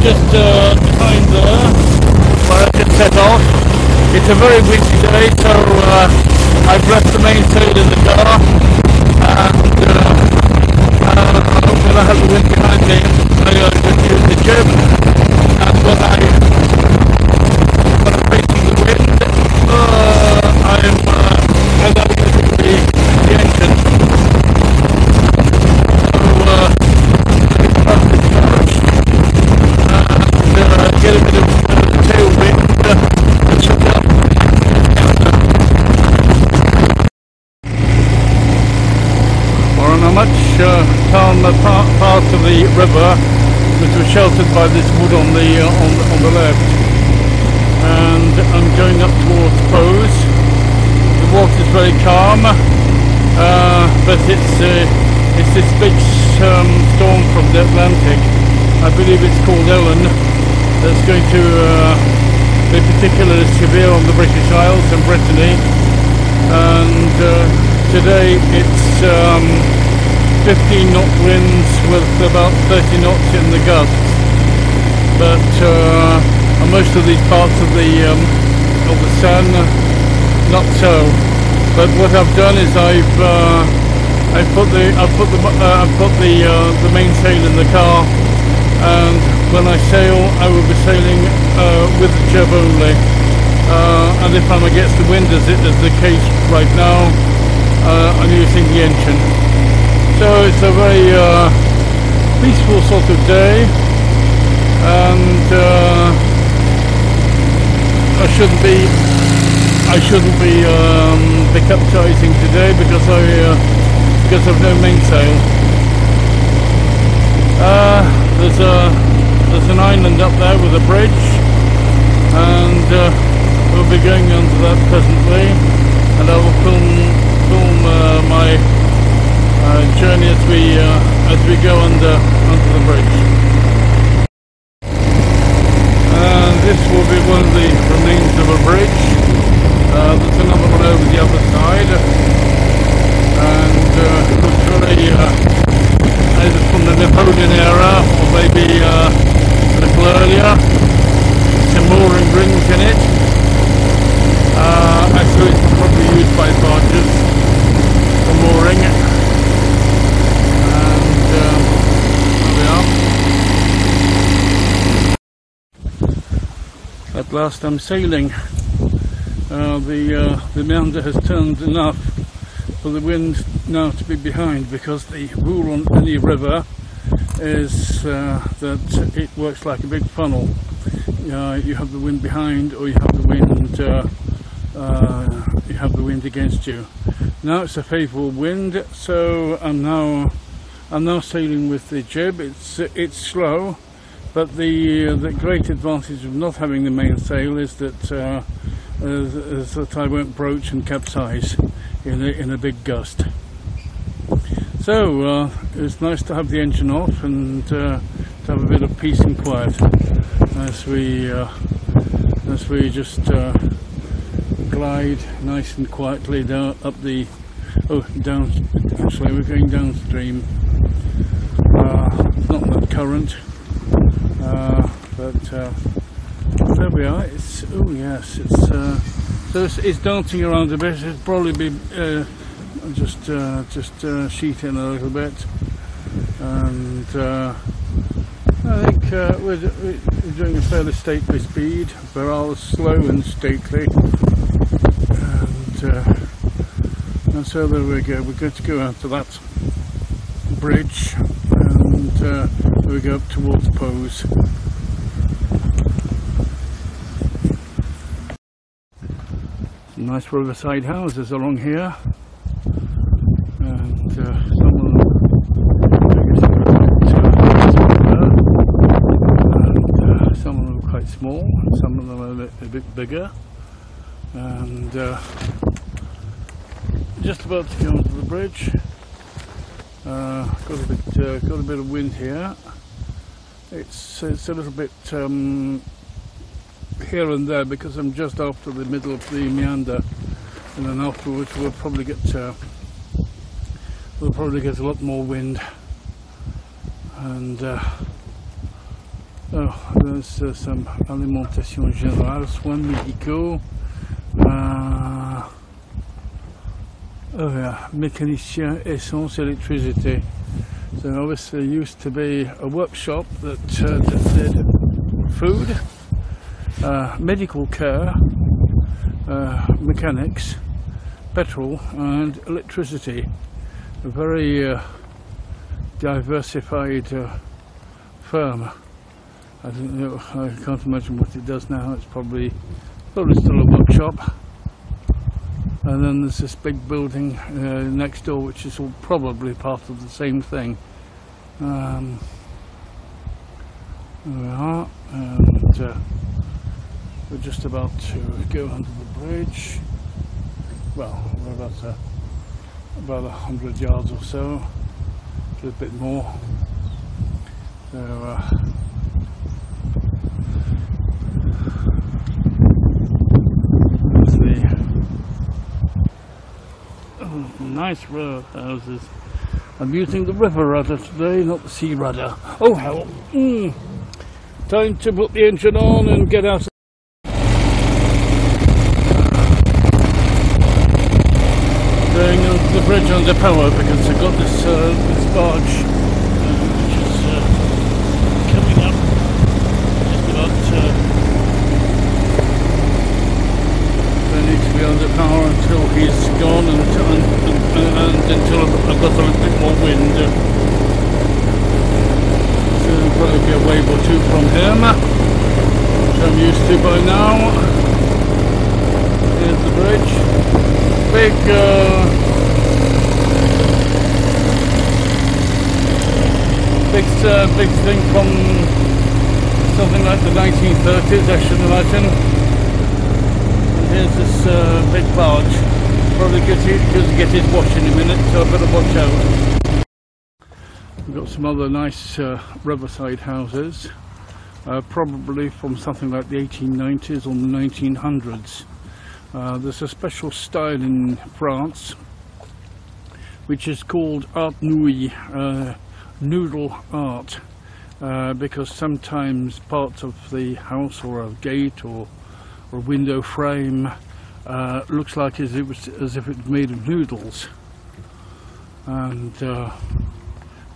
just behind there, where I just set off. It's a very windy day, so I've left the mainsail in the car, and when I have the wind behind me, I just use the jib, and when I'm facing the wind, I'm using the engine. Get a bit of tailwind and shut down. We're on a much calmer part of the river, which was sheltered by this wood on the left, and I'm going up towards Pose. The water is very calm, but it's this big storm from the Atlantic. I believe it's called Ellen. That's going to be particularly severe on the British Isles and Brittany, and today it's 15 knot winds with about 30 knots in the gusts, but on most of these parts of the Seine, not so. But what I've done is I've put the mainsail in the car, and when I sail, I will be sailing with the jib only, and if I'm against the wind, as is the case right now, I'm using the engine. So it's a very peaceful sort of day, and I shouldn't be capsizing today because of no mainsail. There's an island up there with a bridge, and we'll be going onto that presently, and I will film my journey as we go onto the bridge. And this will be one of the remains of a bridge. There's another one over the other side, and it looks very either from the Napoleon era or maybe a little earlier. Some mooring rings in it. Actually it's probably used by barges for mooring. And there we are. At last I'm sailing. The meander has turned enough for the wind now to be behind, because the rule on any river is that it works like a big funnel. You have the wind behind, or you have the wind against you. Now it's a favourable wind, so I'm now sailing with the jib. It's slow, but the great advantage of not having the mainsail is that I won't broach and capsize in a big gust. So it's nice to have the engine off and to have a bit of peace and quiet as we just glide nice and quietly down actually we're going downstream. Not much current, but there we are. It's dancing around a bit. It'll probably be just sheeting a little bit, and I think we're doing a fairly stately speed, rather slow and stately, and so there we go. We're going to go out to that bridge, and we go up towards Pose. Nice riverside houses along here, and some of them are quite small, some of them are a bit bigger, and just about to go onto the bridge. Got a bit of wind here. It's a little bit here and there because I'm just after the middle of the meander, and then afterwards we'll probably get a lot more wind, and Alors, there's some alimentation générale, soins médicaux. Oh yeah, mécanicien, essence, electricity. So obviously there used to be a workshop that did food, medical care, mechanics, petrol and electricity. A very diversified firm. I don't know, I can't imagine what it does now. It's probably still a workshop. And then there's this big building next door, which is all probably part of the same thing. There we are, and we're just about to go under the bridge. Well, we're about 100 yards or so, a little bit more. So there's the nice row of houses. I'm using the river rudder today, not the sea rudder. Oh hell! Time to put the engine on and get out. Going onto the bridge under power because I've got this barge which is coming up just about. I need to be under power until he's gone and until I've got a little bit more wind. So there'll probably be a wave or two from him, which I'm used to by now. Here's the bridge. Big big thing from something like the 1930s, I should imagine. Here's this big barge. Probably going to get his wash in a minute, so I better watch out. We've got some other nice riverside houses, probably from something like the 1890s or the 1900s. There's a special style in France which is called art nouille, noodle art, because sometimes parts of the house or a gate or window frame looks like as if it was made of noodles. And so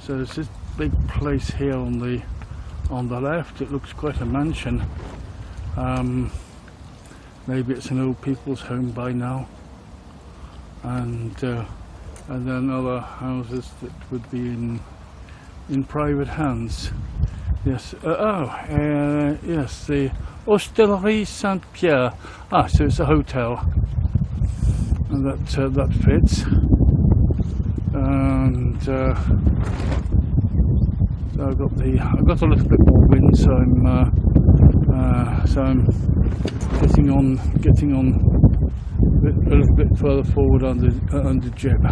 there's this big place here on the left. It looks quite a mansion. Maybe it's an old people's home by now. And then other houses that would be in private hands. Yes. Yes. The Hostellerie Saint-Pierre. Ah, so it's a hotel, and that fits. And so I've got a little bit more wind, so I'm getting on a little bit further forward under jib.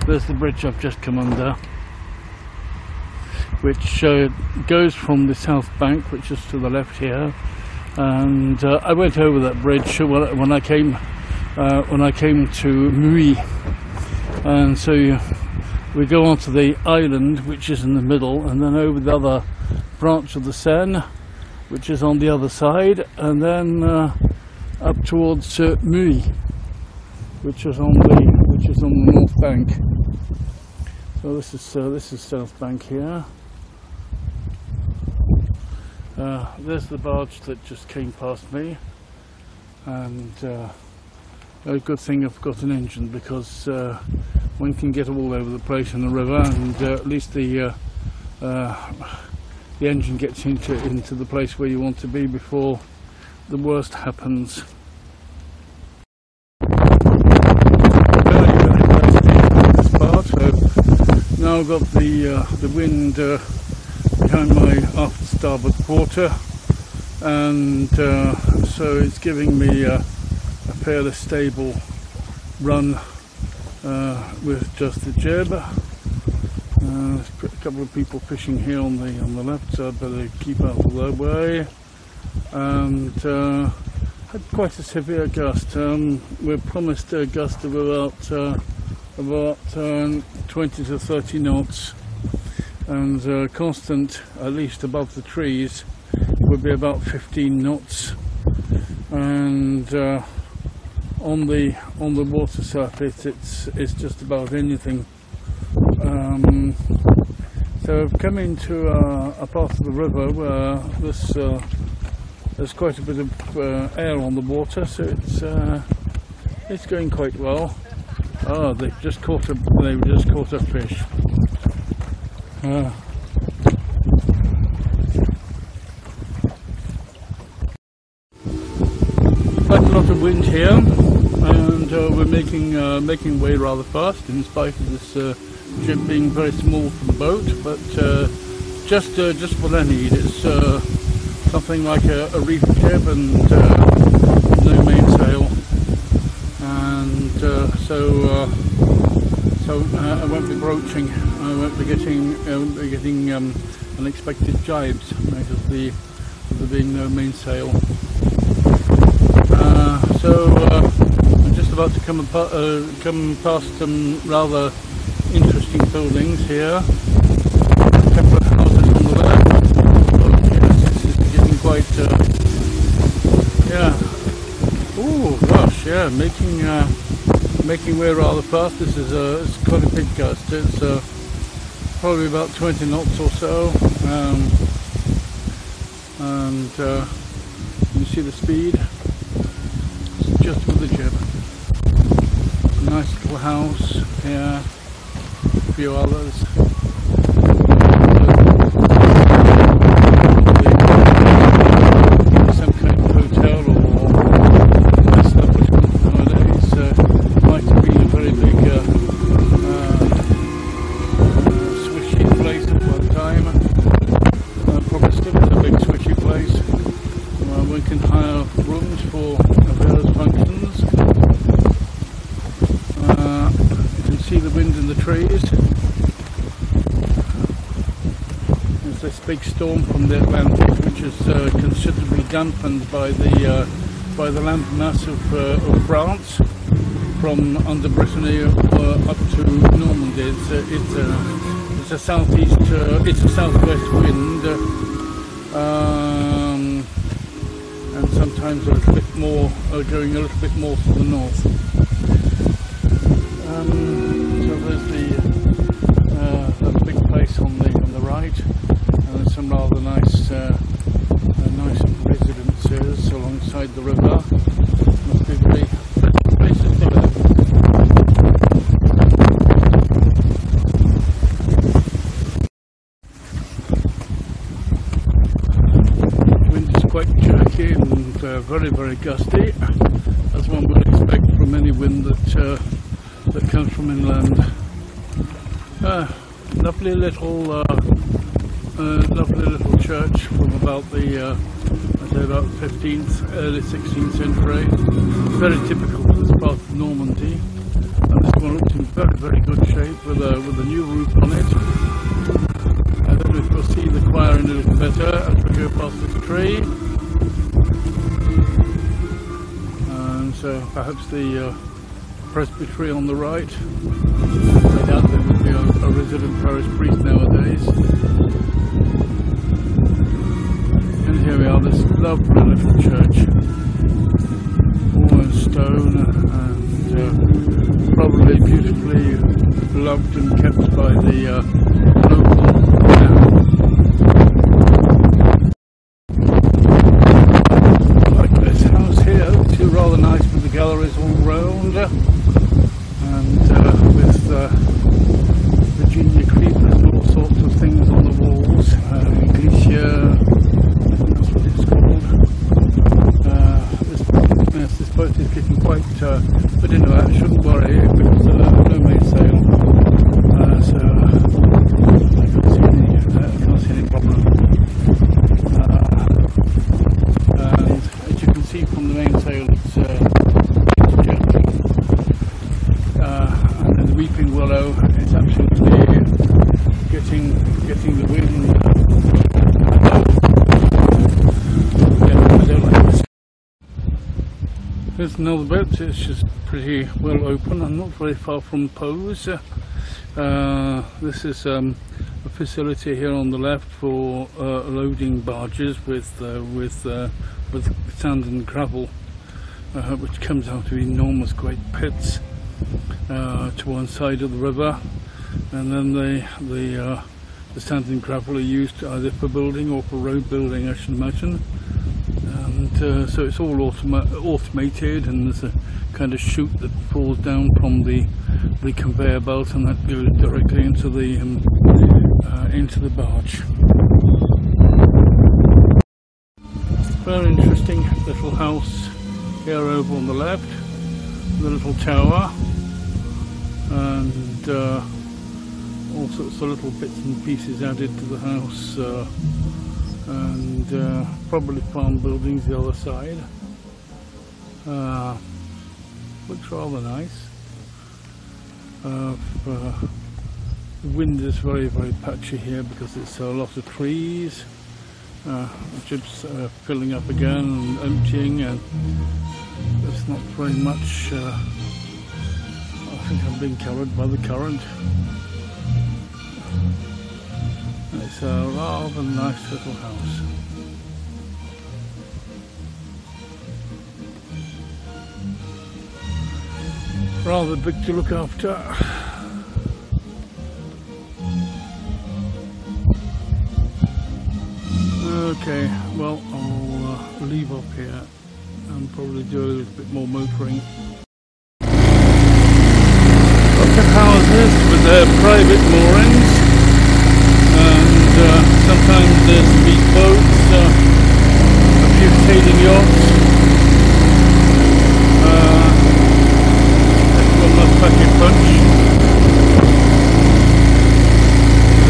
There's the bridge I've just come under, which goes from the south bank, which is to the left here, and I went over that bridge when I came to Muids, and so we go onto the island, which is in the middle, and then over the other branch of the Seine, which is on the other side, and then up towards Muids, which is on the north bank. So this is south bank here. There's the barge that just came past me, and a good thing I've got an engine, because one can get all over the place in the river, and at least the engine gets into the place where you want to be before the worst happens. Now I've got the wind behind my aft starboard quarter, and so it's giving me a fairly stable run with just the jib. There's a couple of people fishing here on the left, so I better keep out of their way. And had quite a severe gust. We're promised a gust of about about 20 to 30 knots, and constant, at least above the trees, would be about 15 knots, and on the water surface it's just about anything. So I've come into a part of the river where there's quite a bit of air on the water, so it's going quite well. Oh, they've just caught a fish. Quite a lot of wind here, and we're making way rather fast in spite of this ship being very small for the boat, but just what I need is something like a reef jib and no mainsail, and so I won't be broaching. I won't be getting unexpected jibes because of there being no mainsail. So I'm just about to come past some rather interesting buildings here. A couple of houses on the left. Oh yes, this is getting quite yeah. Oh gosh, yeah, making way rather fast. This is it's quite a big gust. It's probably about 20 knots or so, and you see the speed. It's just with the jib. Nice little house here. A few others. Some kind of hotel or establishment nowadays. Might have been a very big swishy place at one time. Probably still is a big swishy place. We can hire rooms for various functions. You can see the wind in the trees. There's this big storm from the Atlantic, which is considerably dampened by the land mass of France, from under Brittany up to Normandy. It's a southeast, it's a southwest wind, and sometimes a little bit more, going a little bit more to the north. So there's that big place on the right, and there's some rather nice residences alongside the river. Must be very pleasant places to live. Wind is quite jerky and very, very gusty, as one would expect from any wind that comes from inland. Lovely little church from about the I'd say about 15th, early 16th century. Very typical for this part of Normandy, and this one looks in very, very good shape with a new roof on it. I don't know if you'll see the choir in a little better as we go past this tree. And so perhaps the presbytery on the right. I doubt there would be a resident parish priest nowadays. And here we are, this lovely little church, all in stone, and probably beautifully loved and kept by the local town. Like this house here, it's rather nice with the galleries all round, and with Virginia creepers and all sorts of things on the walls. Glacier, that's what it's called. This boat is getting quite, but anyway, I shouldn't worry because no mainsail, so I can't see any problem. And as you can see from the mainsail, it's jerky. Here's another boat. It's just pretty well open and not very far from Pose. This is a facility here on the left for loading barges with sand and gravel, which comes out of enormous great pits to one side of the river, and then the sand and gravel are used either for building or for road building, I should imagine. And so it's all automated, and there's a kind of chute that falls down from the conveyor belt, and that goes directly into the barge. Very interesting little house here over on the left, the little tower, and all sorts of little bits and pieces added to the house, and probably farm buildings the other side. Looks rather nice. The wind is very, very patchy here because it's a lot of trees. The jib's filling up again and emptying, and there's not very much. I think I'm being carried by the current. It's a rather nice little house. Rather big to look after. Okay, well, I'll leave up here and probably do a little bit more motoring. Lots of houses with their private moorings, and sometimes there's speedboats, a few sailing yachts. Packet punch.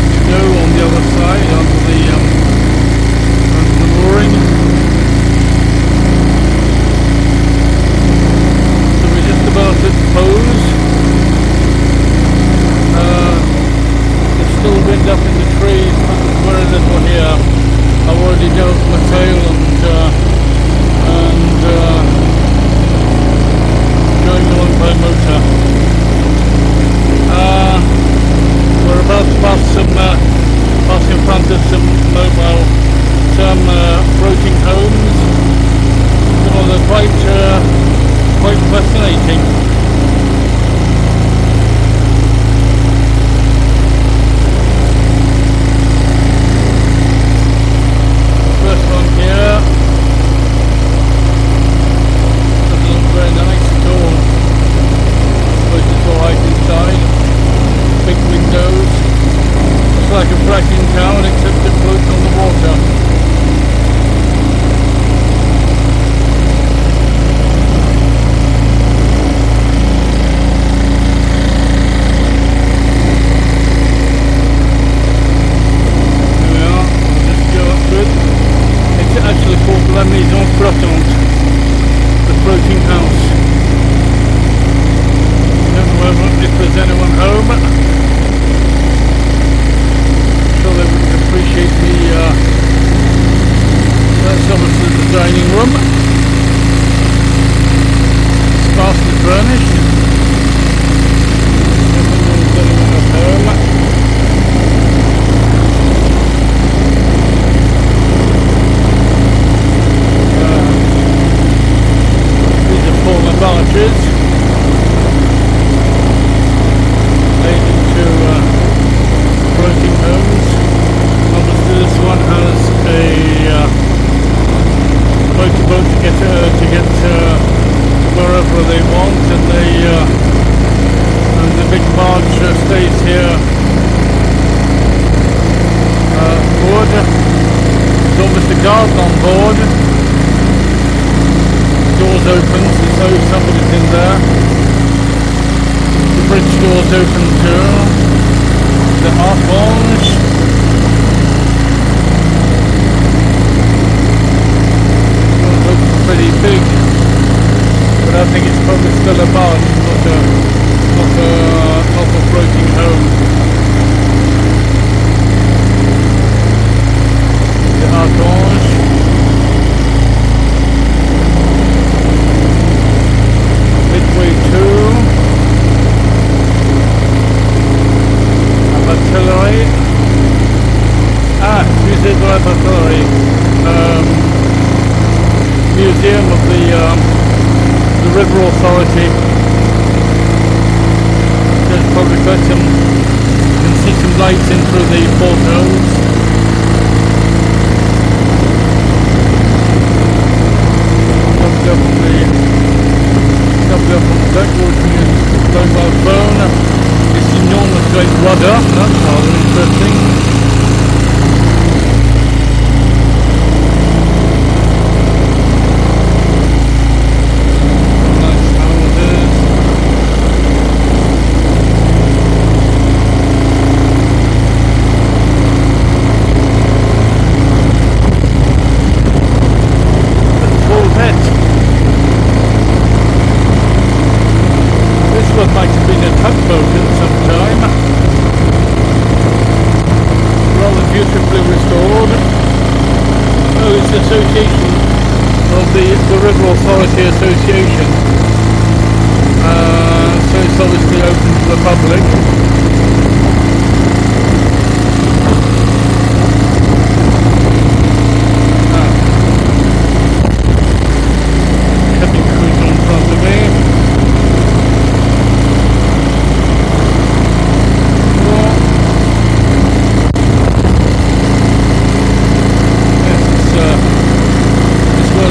To go on the other side onto the mooring. So we're just about at Pose. There's still wind up in the trees, but there's very little here. I've already dealt my tail and going along by motor. We're about to pass in front of some floating homes. Some of them quite fascinating. First one here doesn't look very nice at all. But it's alright inside. Big windows. It's like a fracking town except it floats on the water. Here we are. I'll just go up to it. It's actually called La Maison Flottante, the floating house. If there's anyone home, I'm sure they would appreciate that's obviously the dining room. Sparsely furnished. If there's anyone at home. These are former barges. Floating homes. Obviously this one has a motorboat to get wherever they want, and the big barge stays here moored. There's almost a garden on board. Doors open, so somebody's in there. The bridge doors open too. The upwind. Looks pretty big, but I think it's probably still a barge, not a floating home. The upwind. Artillery. Musée de l'Artillerie. Museum of the River Authority. There's probably got some, you can see some lights in through the portholes. Up on the deck, walking in going by the phone. This enormous great rudder, that's rather interesting. Nice houses. The Corvette. This one might have been a tugboat at some time. Rather beautifully restored. Oh, it's the association of the River Authority Association. So it's obviously open to the public. Cabin cruise on front of me.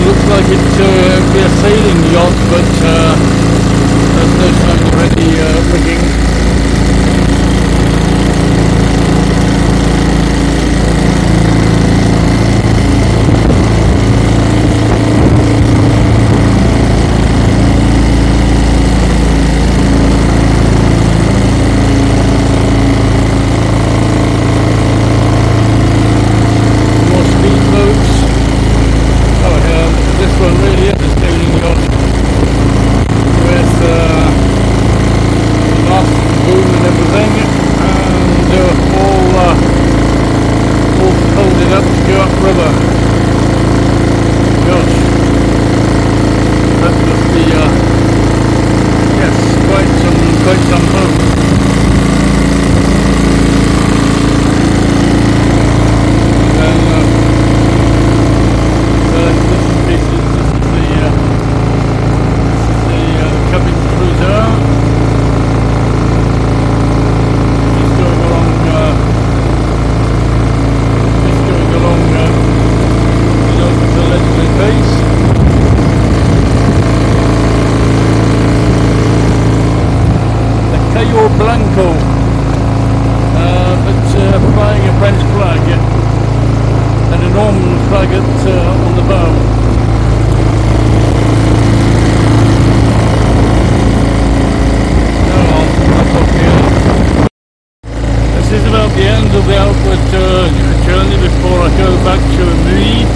Looks like it be a sailing yacht, but there's no sign of any rigging. More speedboats. This one really is a sailing yacht with mast and boom and everything, and all folded up to go upriver. Gosh, that must be yes, quite some boat. Blanco, but flying a French flag and a Norman flag on the bow. That's okay. This is about the end of the outward journey before I go back to Muids.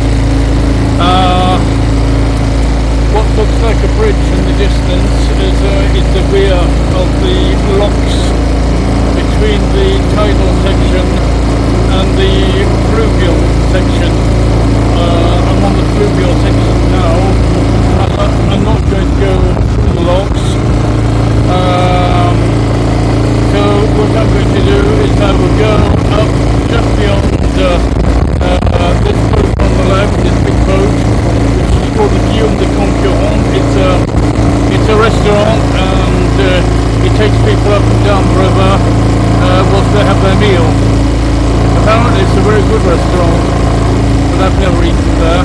What looks like a bridge in the distance is the rear of the locks between the tidal section and the fluvial section. I'm on the fluvial section now. I'm not going to go through the locks. So what I'm going to do is I will go up just beyond this boat on the left, this big boat, which is called the Guillaume de Concurrent. It's a restaurant, and it takes people up and down the river whilst they have their meal. Apparently it's a very good restaurant, but I've never eaten there.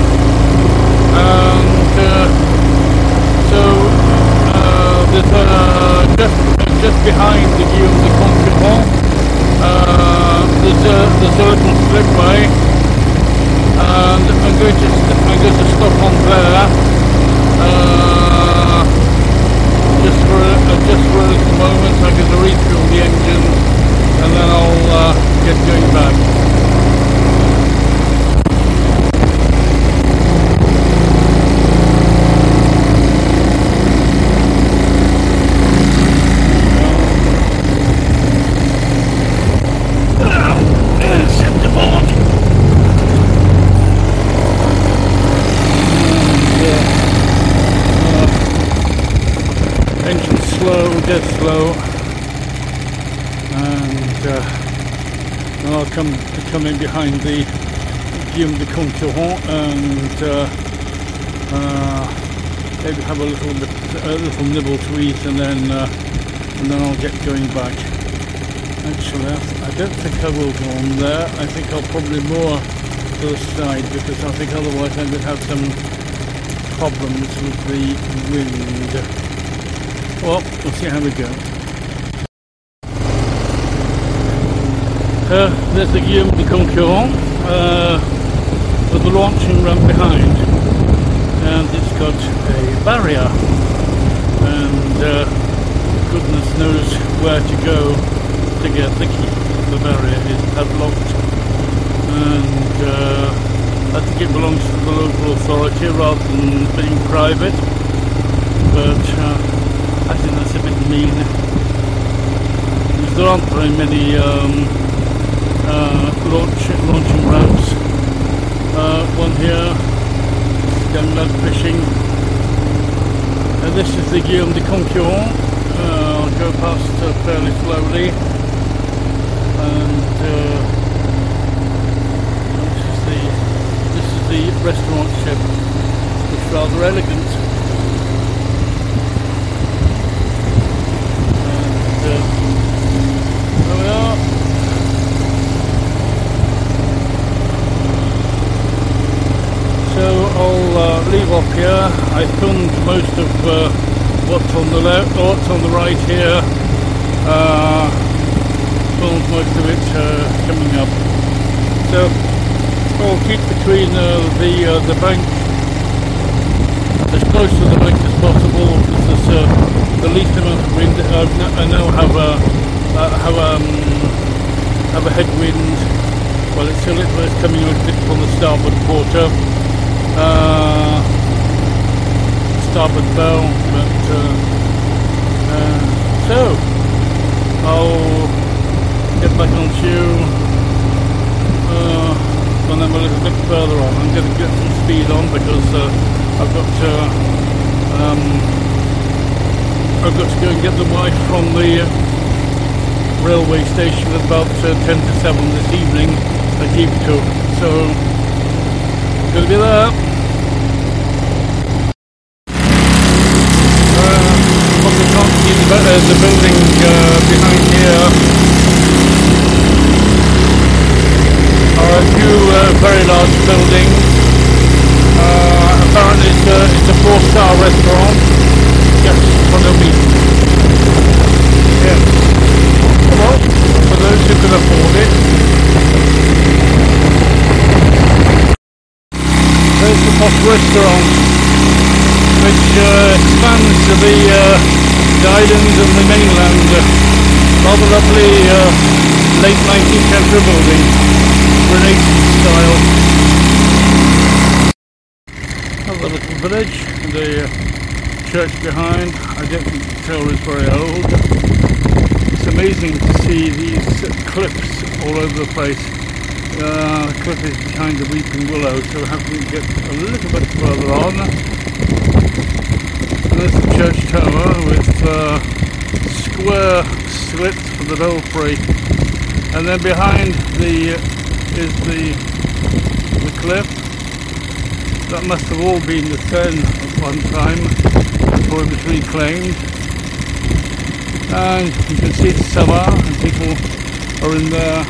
And so there's just behind the Guillaume de Concurrent, there's a little slipway, and I'm going to stop on there. Just for a little moment, I'm going to refuel the engine, and then I'll get going back. Set the board. Engine slow, dead slow, and and I'll come in behind the Guillaume de Conquerant and maybe have a little nibble to eat, and then I'll get going back. Actually, I don't think I will go on there. I think I'll probably moor to the side, because I think otherwise I would have some problems with the wind. Well, we'll see how we go. There's the Guillaume de Conquerant with the launching ramp behind, and it's got a barrier, and goodness knows where to go to get the key. The barrier is padlocked, and I think it belongs to the local authority rather than being private, but I think that's a bit mean, because there aren't very many launching ramps. One here, young lad fishing, and this is the Guillaume de Conquerant. I'll go past fairly slowly, and this is the restaurant ship, which is rather elegant. And there we are. So I'll leave off here. I filmed most of what's on the left, or what's on the right here. Filmed most of it coming up. So I'll keep between the bank, as close to the bank as possible, because there's the least amount of wind. I now have a headwind. Well, it's coming out a bit from the starboard quarter. Starboard bow, but so I'll get back on shore when I'm a little bit further on. I'm going to get some speed on, because I've got to go and get the wife from the railway station at about 10 to 7 this evening at Eve 2. So going to be there. Probably can't see the building behind here. Are a few very large buildings. Apparently it's a 4-star restaurant. Yes, follow me. Yeah. Well, for those who can afford it. There's the Posh restaurant, which expands to the islands and the mainland. Rather lovely late 19th century building, Renaissance style. Another little village, the church behind. I don't think the tower is very old. It's amazing to see these cliffs all over the place. The cliff is behind the weeping willow, so we'll have to get a little bit further on. And there's the church tower with square slits for the belfry, and then behind is the cliff. That must have all been the Seine at one time before it was reclaimed. And you can see it's summer, and people are in their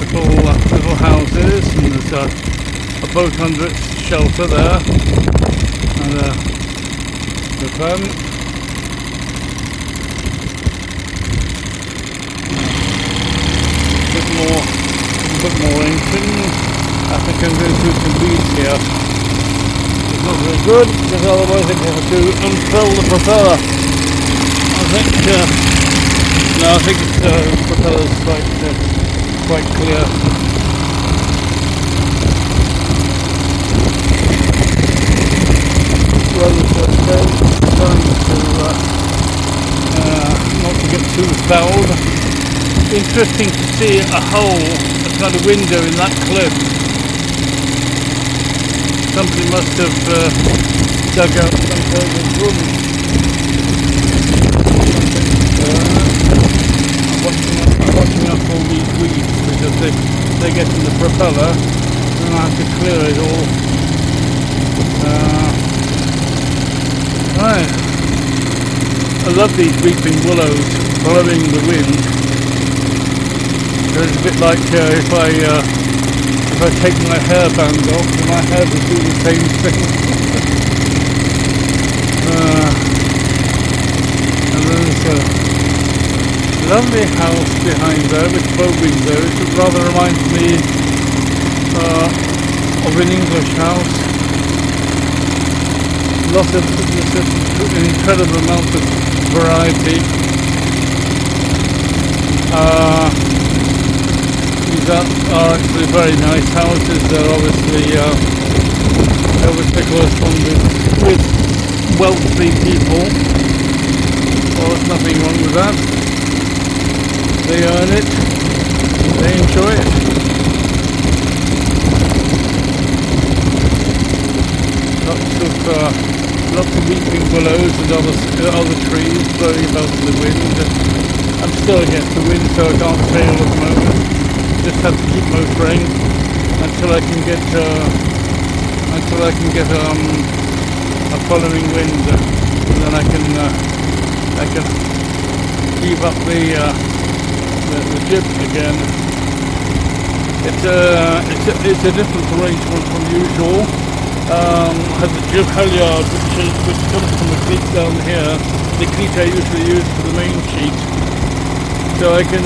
little houses, and there's a boat under its shelter there, and the fun. A bit more ancient. I think I'm going to do some weeds here. It's not very good, because otherwise I have to unfurl the propeller. I think the propeller's quite clear. Rather trying to not to get too fouled. Interesting to see a hole, a kind of window in that cliff. Somebody must have dug out some kind of room. I'm watching up all these weeds, because they get in the propeller, then I have to clear it all. Right. I love these weeping willows blowing the wind. It's a bit like if I take my hairband off, then my hair would do the same thing. And then there's a lovely house behind there with bow windows. It rather reminds me of an English house. There's an incredible amount of variety. These are actually very nice houses. They're obviously corresponded with wealthy people. Well, there's nothing wrong with that. They earn it. They enjoy it. Lots of weeping willows and other trees blowing about in the wind. I'm still against the wind, so I can't sail at the moment. Just have to keep motoring until I can get a following wind, and then I can heave up the jib again. It's a different arrangement from usual. Has a jib halyard which comes from the cleat down here. The cleat I usually use for the main sheet. So I can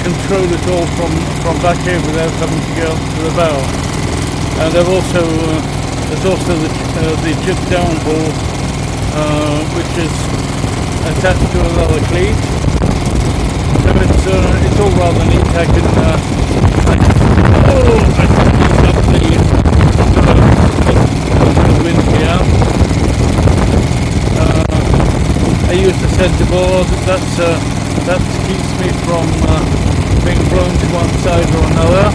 control it all from back here without having to go up to the bow. And there's also the jib down ball, which is attached to another cleat. So it's all rather neat. I can ease up the wind here. I use the centerboard. That keeps me from being blown to one side or another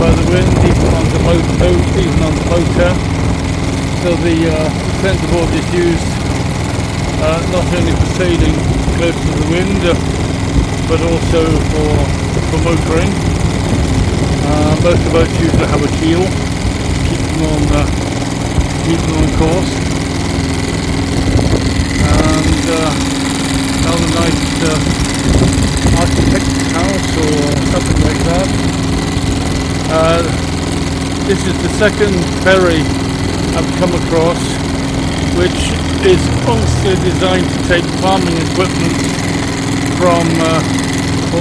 by the wind, even on the motor. So the centerboard is used not only for sailing close to the wind, but also for motoring. Most of boats usually have a keel to keep them on course. And another nice architect's house or something like that. This is the second ferry I've come across, which is also designed to take farming equipment from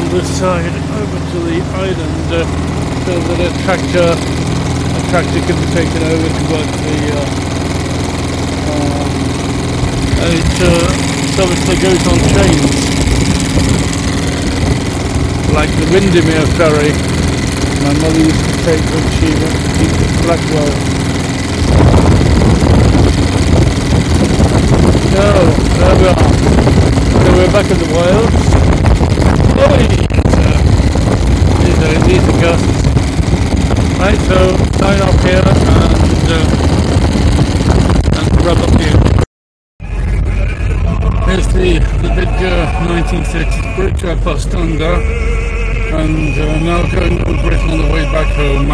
this side over to the island, so that a tractor can be taken over to work and it obviously goes on chains, like the Windermere ferry my mother used to take when she went to keep the Blackwell. So, there we are. So we're back in the wilds. These are gusts. Right, so sign off here and wrap up here. Here's the big 1960s bridge I passed under, and now going over it on the way back home.